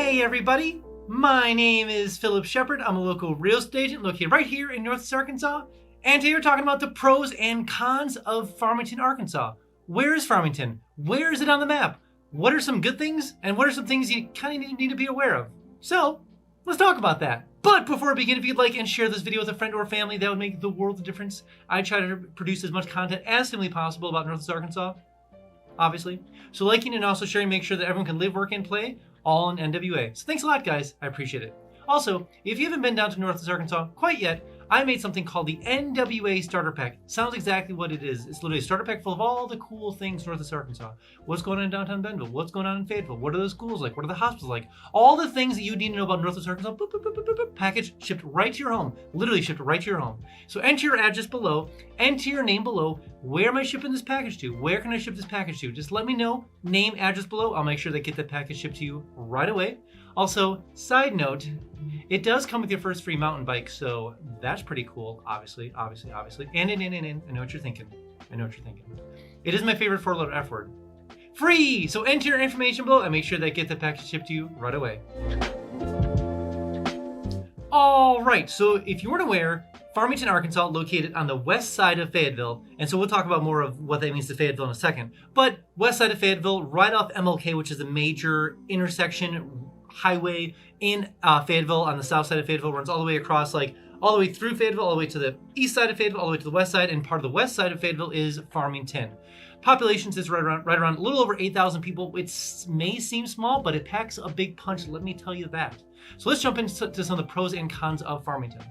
Hey everybody, my name is Phillip Shepard. I'm a local real estate agent located right here in Northwest Arkansas. And today we're talking about the pros and cons of Farmington, Arkansas. Where is Farmington? Where is it on the map? What are some good things? And what are some things you kind of need to be aware of? So, let's talk about that. But before we begin, if you'd like and share this video with a friend or family, that would make the world of difference. I try to produce as much content as humanly possible about Northwest Arkansas, obviously. So liking and also sharing, make sure that everyone can live, work, and play all in NWA. So thanks a lot, guys. I appreciate it. Also, if you haven't been down to Northwest Arkansas quite yet, I made something called the NWA Starter Pack. Sounds exactly what it is. It's literally a starter pack full of all the cool things Northwest Arkansas. What's going on in downtown Bentonville? What's going on in Fayetteville? What are the schools like? What are the hospitals like? All the things that you need to know about Northwest Arkansas. Boop, boop, boop, boop, boop, boop, package shipped right to your home. Literally shipped right to your home. So enter your address below. Enter your name below. Where am I shipping this package to? Where can I ship this package to? Just let me know. Name, address below. I'll make sure they get that package shipped to you right away. Also, side note, it does come with your first free mountain bike, so that's pretty cool, obviously. And I know what you're thinking. It is my favorite four-letter F word. Free! So enter your information below and make sure they get the package shipped to you right away. All right, so if you weren't aware, Farmington, Arkansas, located on the west side of Fayetteville, and so we'll talk about more of what that means to Fayetteville in a second, but west side of Fayetteville, right off MLK, which is a major intersection highway in Fayetteville, on the south side of Fayetteville, runs all the way across, like all the way through Fayetteville, all the way to the east side of Fayetteville, all the way to the west side, and part of the west side of Fayetteville is Farmington. Population is right around a little over 8,000 people. It may seem small, but it packs a big punch, let me tell you that. So let's jump into some of the pros and cons of Farmington.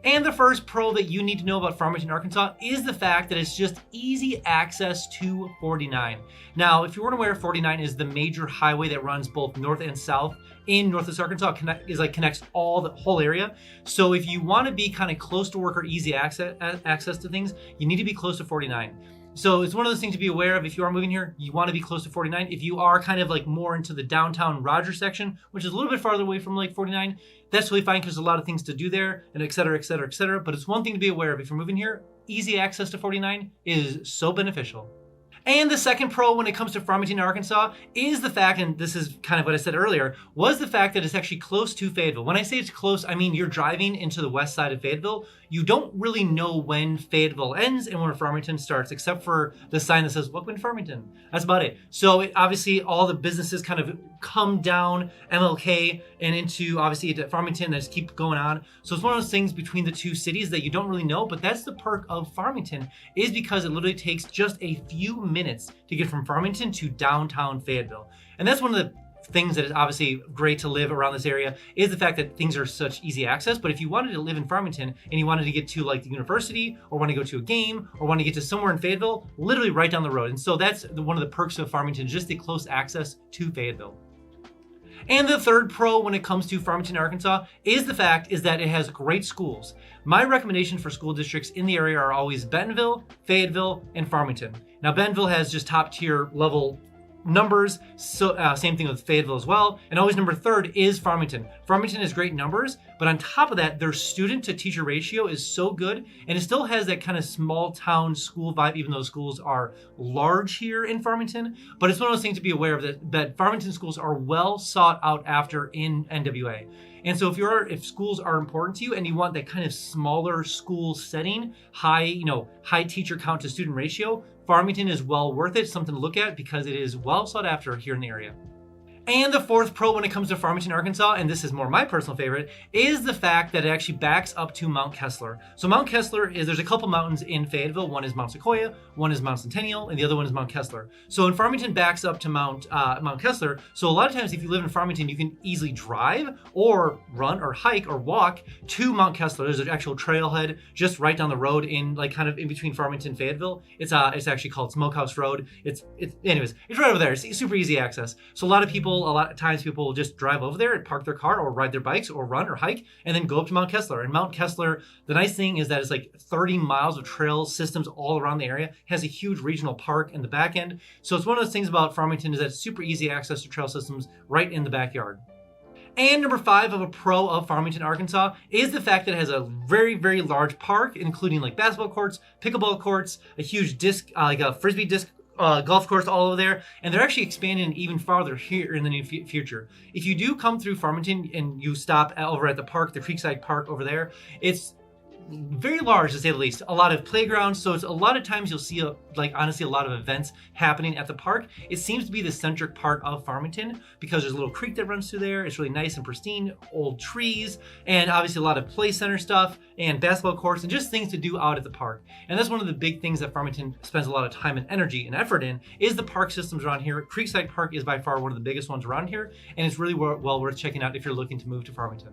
And the first pro that you need to know about Farmington, Arkansas is the fact that it's just easy access to 49. Now, if you weren't aware, 49 is the major highway that runs both north and south in Northwest Arkansas. Connects the whole area. So if you want to be kind of close to work or easy access to things, you need to be close to 49. So it's one of those things to be aware of. If you are moving here, you want to be close to 49. If you are kind of like more into the downtown Rogers section, which is a little bit farther away from like 49, that's really fine because there's a lot of things to do there and et cetera. But it's one thing to be aware of. If you're moving here, easy access to 49 is so beneficial. And the second pro when it comes to Farmington, Arkansas is the fact, and this is kind of what I said earlier, was the fact that it's actually close to Fayetteville. When I say it's close, I mean you're driving into the west side of Fayetteville. You don't really know when Fayetteville ends and when Farmington starts, except for the sign that says, welcome to Farmington. That's about it. So obviously all the businesses kind of come down MLK and into obviously Farmington that just keep going on. So it's one of those things between the two cities that you don't really know, but that's the perk of Farmington, is because it literally takes just a few minutes to get from Farmington to downtown Fayetteville. And that's one of the things that is obviously great to live around this area, is the fact that things are such easy access. But if you wanted to live in Farmington and you wanted to get to like the university, or want to go to a game, or want to get to somewhere in Fayetteville, literally right down the road. And so that's one of the perks of Farmington, just the close access to Fayetteville. And the third pro when it comes to Farmington, Arkansas is that it has great schools. My recommendation for school districts in the area are always Bentonville, Fayetteville, and Farmington. Now Bentonville has just top tier level numbers, so same thing with Fayetteville as well, and always number third is Farmington. Farmington has great numbers, but on top of that, their student to teacher ratio is so good, and it still has that kind of small town school vibe, even though schools are large here in Farmington. But it's one of those things to be aware of, that Farmington schools are well sought out after in NWA. And so if schools are important to you and you want that kind of smaller school setting, high teacher count to student ratio, Farmington is well worth it, something to look at because it is well sought after here in the area. And the fourth pro when it comes to Farmington, Arkansas, and this is more my personal favorite, is the fact that it actually backs up to Mount Kessler. So Mount Kessler there's a couple mountains in Fayetteville. One is Mount Sequoia, one is Mount Centennial, and the other one is Mount Kessler. So in Farmington backs up to Mount Kessler. So a lot of times if you live in Farmington, you can easily drive or run or hike or walk to Mount Kessler. There's an actual trailhead just right down the road in like kind of in between Farmington and Fayetteville. It's actually called Smokehouse Road. It's right over there. It's super easy access. So a lot of times people will just drive over there and park their car or ride their bikes or run or hike and then go up to Mount Kessler. And Mount Kessler, the nice thing is that it's like 30 miles of trail systems all around the area. It has a huge regional park in the back end. So it's one of those things about Farmington is that it's super easy access to trail systems right in the backyard. And number 5 of a pro of Farmington, Arkansas is the fact that it has a very, very large park, including like basketball courts, pickleball courts, a huge disc, like a frisbee disc golf course all over there, and they're actually expanding even farther here in the near future. If you do come through Farmington and you stop over at the park, the Creekside Park over there, it's very large to say the least. A lot of playgrounds, so it's a lot of times you'll see honestly a lot of events happening at the park. It seems to be the centric part of Farmington because there's a little creek that runs through there. It's really nice and pristine, old trees, and obviously a lot of play center stuff and basketball courts and just things to do out at the park. And that's one of the big things that Farmington spends a lot of time and energy and effort in is the park systems around here. Creekside Park is by far one of the biggest ones around here, and it's really well worth checking out if you're looking to move to Farmington.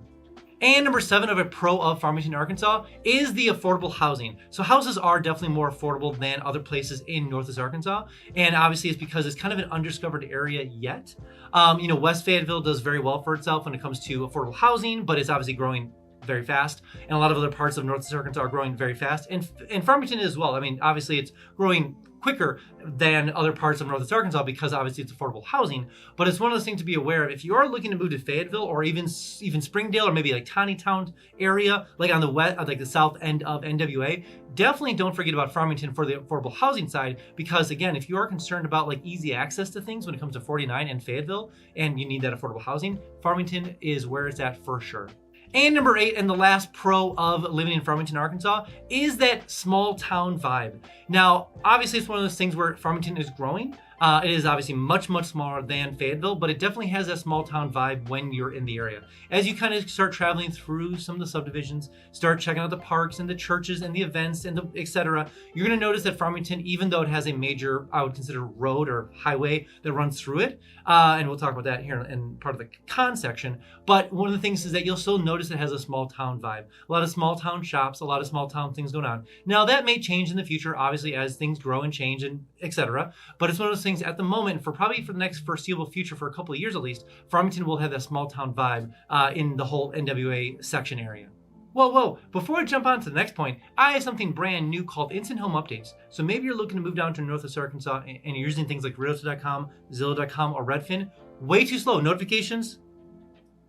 And number 7 of a pro of Farmington, Arkansas is the affordable housing. So houses are definitely more affordable than other places in Northwest Arkansas. And obviously it's because it's kind of an undiscovered area yet. West Fayetteville does very well for itself when it comes to affordable housing, but it's obviously growing very fast. And a lot of other parts of Northwest Arkansas are growing very fast. And Farmington as well. I mean, obviously it's growing quicker than other parts of Northwest Arkansas because obviously it's affordable housing. But it's one of those things to be aware of. If you are looking to move to Fayetteville or even Springdale or maybe like Tawny Town area, like on the west, like the south end of NWA, definitely don't forget about Farmington for the affordable housing side. Because again, if you are concerned about like easy access to things when it comes to 49 and Fayetteville, and you need that affordable housing, Farmington is where it's at for sure. And number 8, and the last pro of living in Farmington, Arkansas, is that small town vibe. Now, obviously it's one of those things where Farmington is growing. It is obviously much, much smaller than Fayetteville, but it definitely has that small town vibe when you're in the area. As you kind of start traveling through some of the subdivisions, start checking out the parks and the churches and the events and etc., you're going to notice that Farmington, even though it has a major, I would consider, road or highway that runs through it, and we'll talk about that here in part of the con section, but one of the things is that you'll still notice it has a small town vibe. A lot of small town shops, a lot of small town things going on. Now that may change in the future, obviously, as things grow and change and etc., but it's one of those things at the moment, for the next foreseeable future, for a couple of years at least, Farmington will have that small town vibe in the whole NWA section area. Whoa, before I jump on to the next point, I have something brand new called Instant Home Updates. So maybe you're looking to move down to Northwest Arkansas and you're using things like Realtor.com, Zillow.com, or Redfin. Way too slow. Notifications,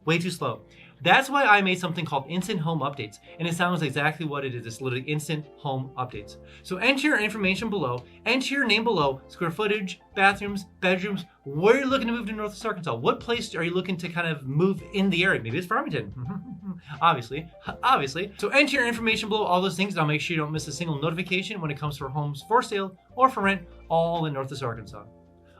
way too slow. That's why I made something called Instant Home Updates, and it sounds exactly what it is. It's literally Instant Home Updates. So enter your information below, enter your name below, square footage, bathrooms, bedrooms, where you're looking to move to Northwest Arkansas. What place are you looking to kind of move in the area? Maybe it's Farmington, obviously. So enter your information below, all those things, and I'll make sure you don't miss a single notification when it comes to homes for sale or for rent, all in Northwest Arkansas.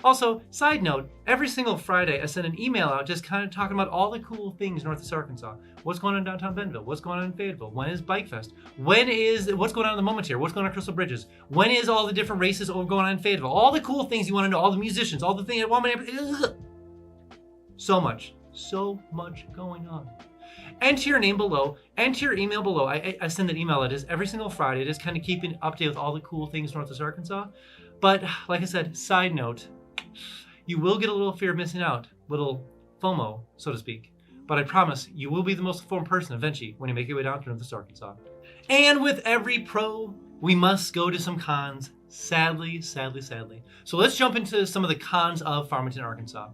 Also, side note, every single Friday I send an email out just kind of talking about all the cool things Northwest Arkansas. What's going on in downtown Bentonville? What's going on in Fayetteville? When is Bike Fest? What's going on in the Moment here? What's going on at Crystal Bridges? When is all the different races going on in Fayetteville? All the cool things you want to know, all the musicians, all the things so much going on. Enter your name below, enter your email below. I send an email that is every single Friday, just kind of keeping update with all the cool things Northwest Arkansas. But like I said, side note, you will get a little fear of missing out, little FOMO, so to speak. But I promise you will be the most informed person eventually when you make your way down to Northwest Arkansas. And with every pro, we must go to some cons, sadly. So let's jump into some of the cons of Farmington, Arkansas.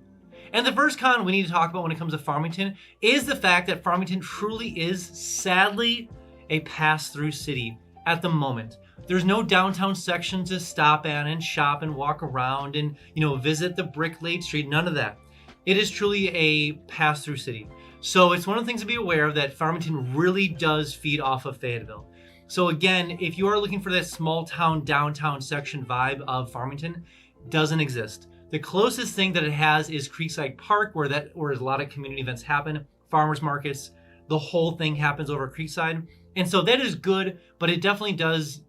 And the first con we need to talk about when it comes to Farmington is the fact that Farmington truly is, sadly, a pass-through city at the moment. There's no downtown section to stop at and shop and walk around and, visit the brick-laid street, none of that. It is truly a pass-through city. So it's one of the things to be aware of, that Farmington really does feed off of Fayetteville. So again, if you are looking for that small town, downtown section vibe of Farmington, doesn't exist. The closest thing that it has is Creekside Park, where a lot of community events happen, farmers markets, the whole thing happens over Creekside. And so that is good, but it definitely does,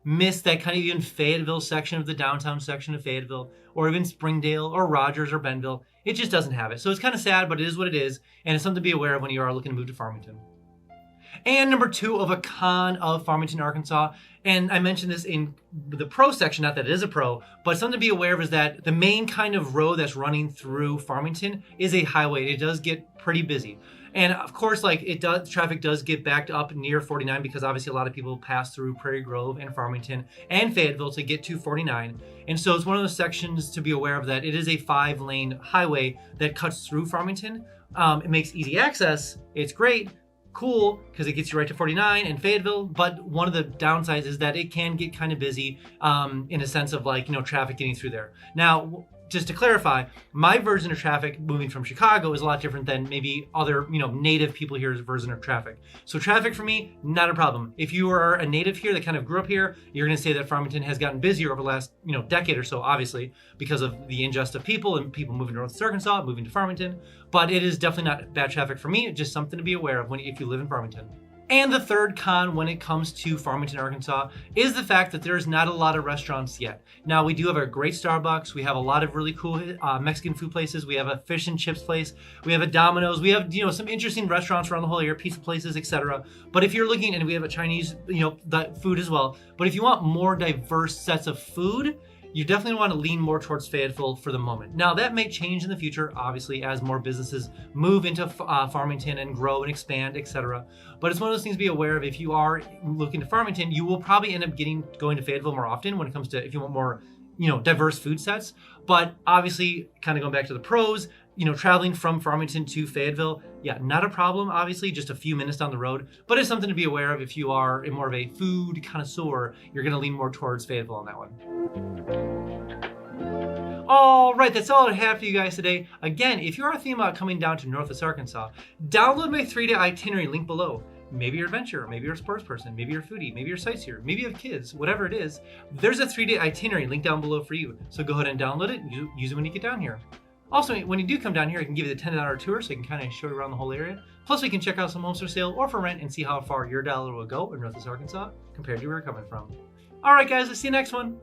miss that kind of even Fayetteville section of the downtown section of Fayetteville, or even Springdale or Rogers or Bentonville. It just doesn't have it. So it's kind of sad, but it is what it is. And it's something to be aware of when you are looking to move to Farmington. And number 2 of a con of Farmington, Arkansas, and I mentioned this in the pro section, not that it is a pro, but something to be aware of is that the main kind of road that's running through Farmington is a highway. It does get pretty busy. And of course, traffic does get backed up near 49 because obviously a lot of people pass through Prairie Grove and Farmington and Fayetteville to get to 49. And so it's one of those sections to be aware of, that it is a 5-lane highway that cuts through Farmington. It makes easy access. It's great. cool because it gets you right to 49 and Fayetteville, but one of the downsides is that it can get kind of busy in a sense of like, traffic getting through there. Now, just to clarify, my version of traffic moving from Chicago is a lot different than maybe other, native people here's version of traffic. So traffic for me, not a problem. If you are a native here that kind of grew up here, you're going to say that Farmington has gotten busier over the last, decade or so, obviously, because of the ingest of people and people moving to Northwest Arkansas, moving to Farmington. But it is definitely not bad traffic for me. Just something to be aware of if you live in Farmington. And the third con when it comes to Farmington, Arkansas, is the fact that there's not a lot of restaurants yet. Now, we do have a great Starbucks. We have a lot of really cool Mexican food places. We have a fish and chips place. We have a Domino's. We have, some interesting restaurants around the whole area, pizza places, etc. But if you're looking, and we have a Chinese, food as well. But if you want more diverse sets of food, you definitely want to lean more towards Fayetteville for the moment. Now, that may change in the future, obviously, as more businesses move into Farmington and grow and expand, etc. But it's one of those things to be aware of. If you are looking to Farmington, you will probably end up going to Fayetteville more often when it comes to if you want more, diverse food sets. But obviously, kind of going back to the pros, traveling from Farmington to Fayetteville, yeah, not a problem, obviously, just a few minutes down the road. But it's something to be aware of if you are more of a food connoisseur, you're going to lean more towards Fayetteville on that one. All right, that's all I have for you guys today. Again, if you are thinking about coming down to Northwest Arkansas, download my 3-day itinerary link below. Maybe you're an adventurer, maybe you're a sports person, maybe you're a foodie, maybe you're a sightseer, maybe you have kids, whatever it is, there's a 3-day itinerary link down below for you. So go ahead and download it and use it when you get down here. Also, when you do come down here, I can give you the $10 tour so you can kind of show you around the whole area. Plus, we can check out some homes for sale or for rent and see how far your dollar will go in Northwest Arkansas compared to where you're coming from. All right, guys, I'll see you next one.